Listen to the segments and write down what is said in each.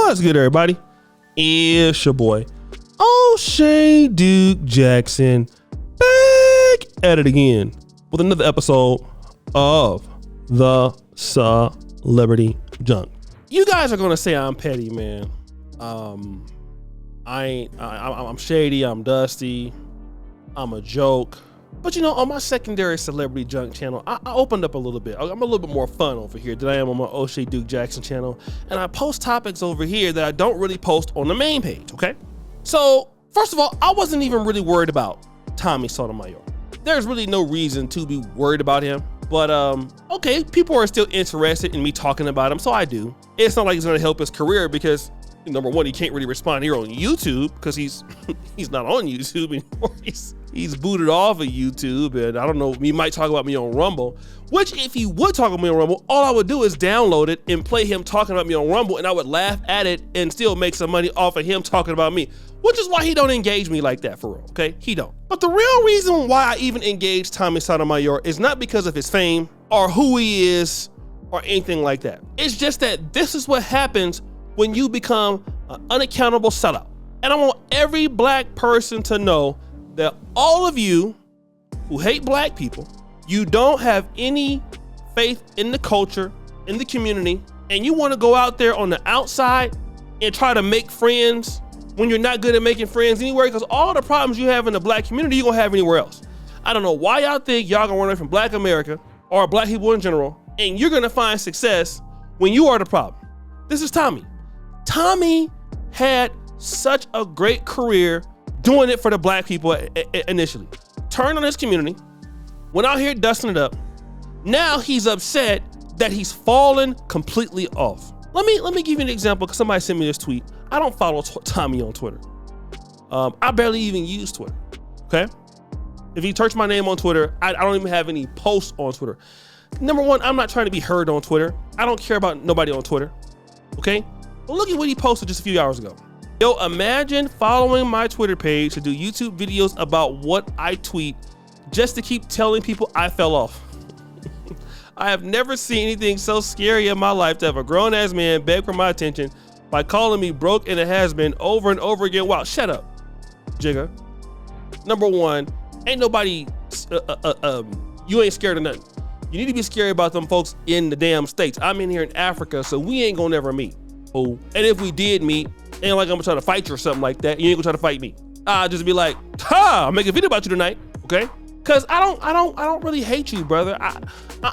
What's good, everybody? It's your boy, Oshay Duke Jackson, back at it again with another episode of the Celebrity Junk. You guys are gonna say I'm petty, man. I'm shady, I'm dusty, I'm a joke. But you know, on my secondary Celebrity Junk channel, I opened up a little bit. I'm a little bit more fun over here than I am on my Oshay Duke Jackson channel. And I post topics over here that I don't really post on the main page, okay? So, first of all, I wasn't even really worried about Tommy Sotomayor. There's really no reason to be worried about him. But, okay, people are still interested in me talking about him, so I do. It's not like it's gonna help his career because, number one, he can't really respond here on YouTube because he's not on YouTube anymore. He's booted off of YouTube, and I don't know, he might talk about me on Rumble, which if he would talk about me on Rumble, all I would do is download it and play him talking about me on Rumble, and I would laugh at it and still make some money off of him talking about me, which is why he don't engage me like that for real, okay? He don't. But the real reason why I even engage Tommy Sotomayor is not because of his fame or who he is or anything like that. It's just that this is what happens when you become an unaccountable sellout. And I want every black person to know that all of you who hate black people, you don't have any faith in the culture, in the community, and you want to go out there on the outside and try to make friends when you're not good at making friends anywhere, because all the problems you have in the black community, you're gonna have anywhere else. I don't know why y'all think y'all gonna run away from black America or black people in general, and you're gonna find success when you are the problem. This is Tommy. Tommy had such a great career doing it for the black people initially. Turned on his community, went out here dusting it up. Now he's upset that he's fallen completely off. Let me give you an example, because somebody sent me this tweet. I don't follow Tommy on Twitter. I barely even use Twitter, okay? If you search my name on Twitter, I don't even have any posts on Twitter. Number one, I'm not trying to be heard on Twitter. I don't care about nobody on Twitter, okay? But look at what he posted just a few hours ago. Yo, imagine following my Twitter page to do YouTube videos about what I tweet just to keep telling people I fell off. I have never seen anything so scary in my life to have a grown-ass man beg for my attention by calling me broke and a has-been over and over again. Wow, shut up, Jigga. Number one, ain't nobody, you ain't scared of nothing. You need to be scared about them folks in the damn States. I'm in here in Africa, so we ain't gonna never meet. Oh, and if we did meet, ain't like I'm gonna try to fight you or something like that. You ain't gonna try to fight me. I'll just be like, I'll make a video about you tonight, okay? Cause I don't really hate you, brother. I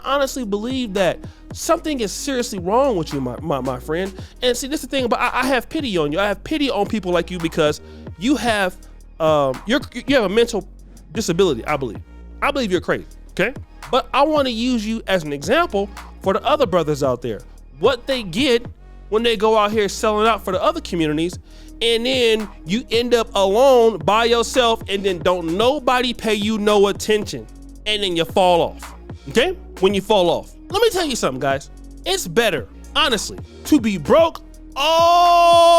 honestly believe that something is seriously wrong with you, my friend. And see, this is the thing, but I have pity on you. I have pity on people like you because you have you have a mental disability, I believe. I believe you're crazy, okay? But I want to use you as an example for the other brothers out there. What they get when they go out here selling out for the other communities, and then you end up alone by yourself, and then don't nobody pay you no attention, and then you fall off, okay? When you fall off. Let me tell you something, guys. It's better, honestly, to be broke all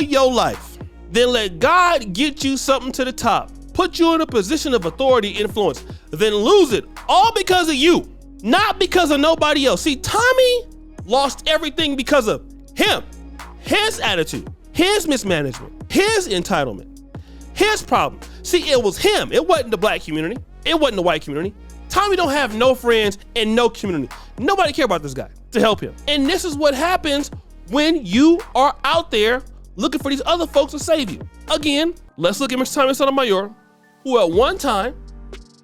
your life than let God get you something to the top, put you in a position of authority, influence, then lose it all because of you, not because of nobody else. See, Tommy lost everything because of him, his attitude, his mismanagement, his entitlement, his problem. See, it was him. It wasn't the black community. It wasn't the white community. Tommy don't have no friends and no community. Nobody care about this guy to help him. And this is what happens when you are out there looking for these other folks to save you. Again, let's look at Mr. Tommy Sotomayor, who at one time,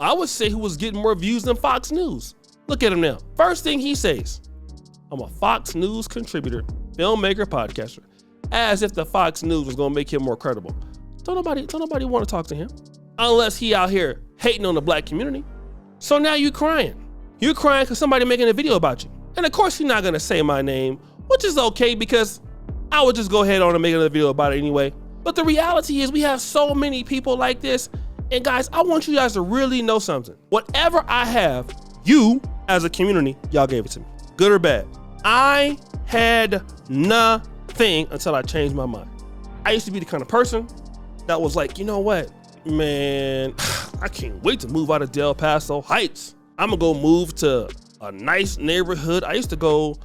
I would say, who was getting more views than Fox News. Look at him now. First thing he says, I'm a Fox News contributor, filmmaker, podcaster, as if the Fox News was gonna make him more credible. Don't nobody want to talk to him unless he out here hating on the black community. So now you crying. You're crying because somebody making a video about you. And of course you're not gonna say my name, which is okay because I would just go ahead on and make another video about it anyway. But the reality is we have so many people like this. And guys, I want you guys to really know something. Whatever I have, you as a community, y'all gave it to me. Good or bad. I had nothing until I changed my mind. I used to be the kind of person that was like, you know what, man, I can't wait to move out of Del Paso Heights. I'm gonna go move to a nice neighborhood. I used to go,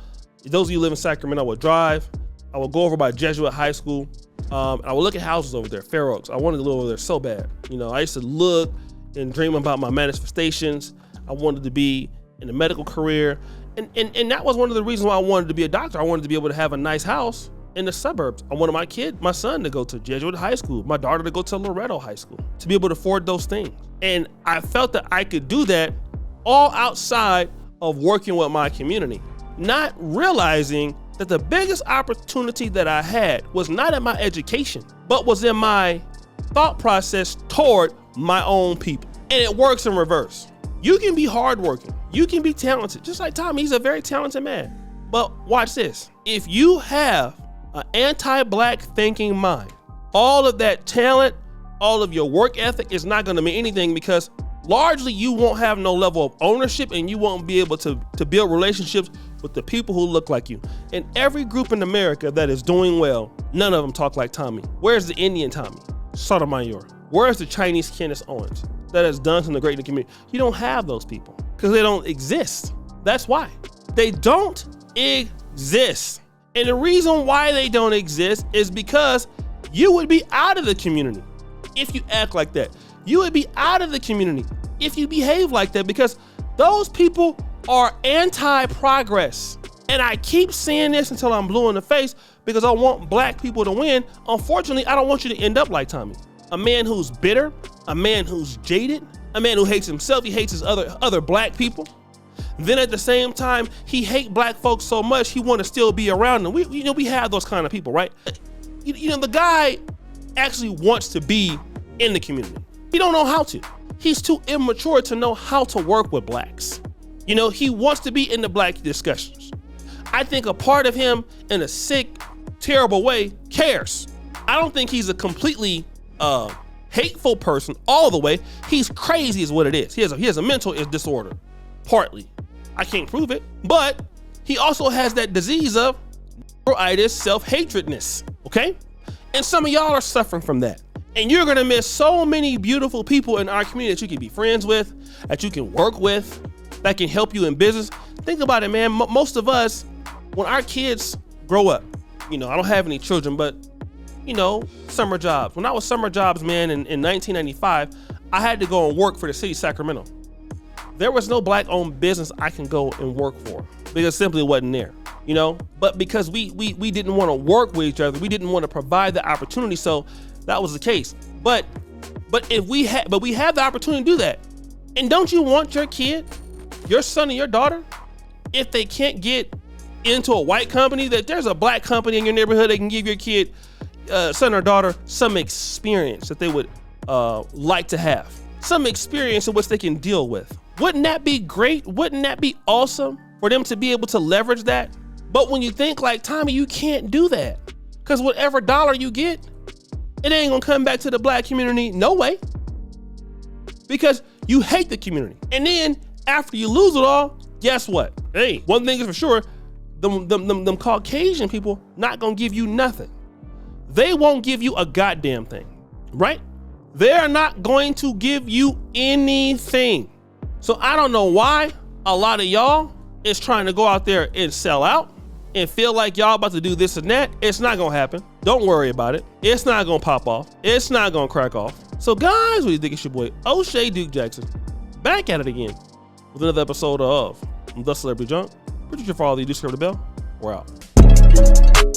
those of you who live in Sacramento would drive I would go over by Jesuit High School. I would look at houses over there, Fair Oaks. I wanted to live over there so bad. You know, I used to look and dream about my manifestations. I wanted to be in a medical career. And that was one of the reasons why I wanted to be a doctor. I wanted to be able to have a nice house in the suburbs. I wanted my son to go to Jesuit High School, my daughter to go to Loretto High School, to be able to afford those things. And I felt that I could do that all outside of working with my community, not realizing that the biggest opportunity that I had was not in my education, but was in my thought process toward my own people. And it works in reverse. You can be hardworking, you can be talented, just like Tommy, he's a very talented man. But watch this, if you have an anti-black thinking mind, all of that talent, all of your work ethic is not gonna mean anything, because largely you won't have no level of ownership and you won't be able to build relationships with the people who look like you. And every group in America that is doing well, none of them talk like Tommy. Where's the Indian Tommy? Sotomayor. Where's the Chinese Candace Owens that has done something great in the community? You don't have those people because they don't exist. That's why. They don't exist. And the reason why they don't exist is because you would be out of the community if you act like that. You would be out of the community if you behave like that, because those people are anti-progress. And I keep saying this until I'm blue in the face, because I want black people to win. Unfortunately, I don't want you to end up like Tommy. A man who's bitter, a man who's jaded, a man who hates himself, he hates his other black people. Then at the same time, he hate black folks so much, he want to still be around them. We have those kind of people, right? The guy actually wants to be in the community. He don't know how to. He's too immature to know how to work with blacks. He wants to be in the black discussions. I think a part of him, in a sick, terrible way, cares. I don't think he's a completely hateful person all the way. He's crazy is what it is. He has a mental disorder, partly. I can't prove it, but he also has that disease of neuritis, self-hatredness, okay? And some of y'all are suffering from that. And you're gonna miss so many beautiful people in our community that you can be friends with, that you can work with, that can help you in business. Think about it, man. Most of us, when our kids grow up, I don't have any children, but summer jobs. When I was summer jobs, man, in 1995, I had to go and work for the city of Sacramento. There was no black-owned business I can go and work for because simply wasn't there, But because we didn't want to work with each other, we didn't want to provide the opportunity, so that was the case. But we have the opportunity to do that. And don't you want your kid, your son and your daughter, if they can't get into a white company, that there's a black company in your neighborhood that can give your kid, son or daughter, some experience that they would like to have, some experience in which they can deal with. Wouldn't that be great? Wouldn't that be awesome for them to be able to leverage that? But when you think like Tommy, you can't do that, because whatever dollar you get, it ain't gonna come back to the black community, no way, because you hate the community. And then after you lose it all, guess what? Hey, one thing is for sure, them Caucasian people not gonna give you nothing. They won't give you a goddamn thing, right? They're not going to give you anything. So I don't know why a lot of y'all is trying to go out there and sell out and feel like y'all about to do this and that. It's not gonna happen. Don't worry about it. It's not gonna pop off. It's not gonna crack off. So guys, what do you think? It's your boy Oshay Duke Jackson, back at it again with another episode of The Celebrity Junk. Producer for all the subscribe to the bell. We're out.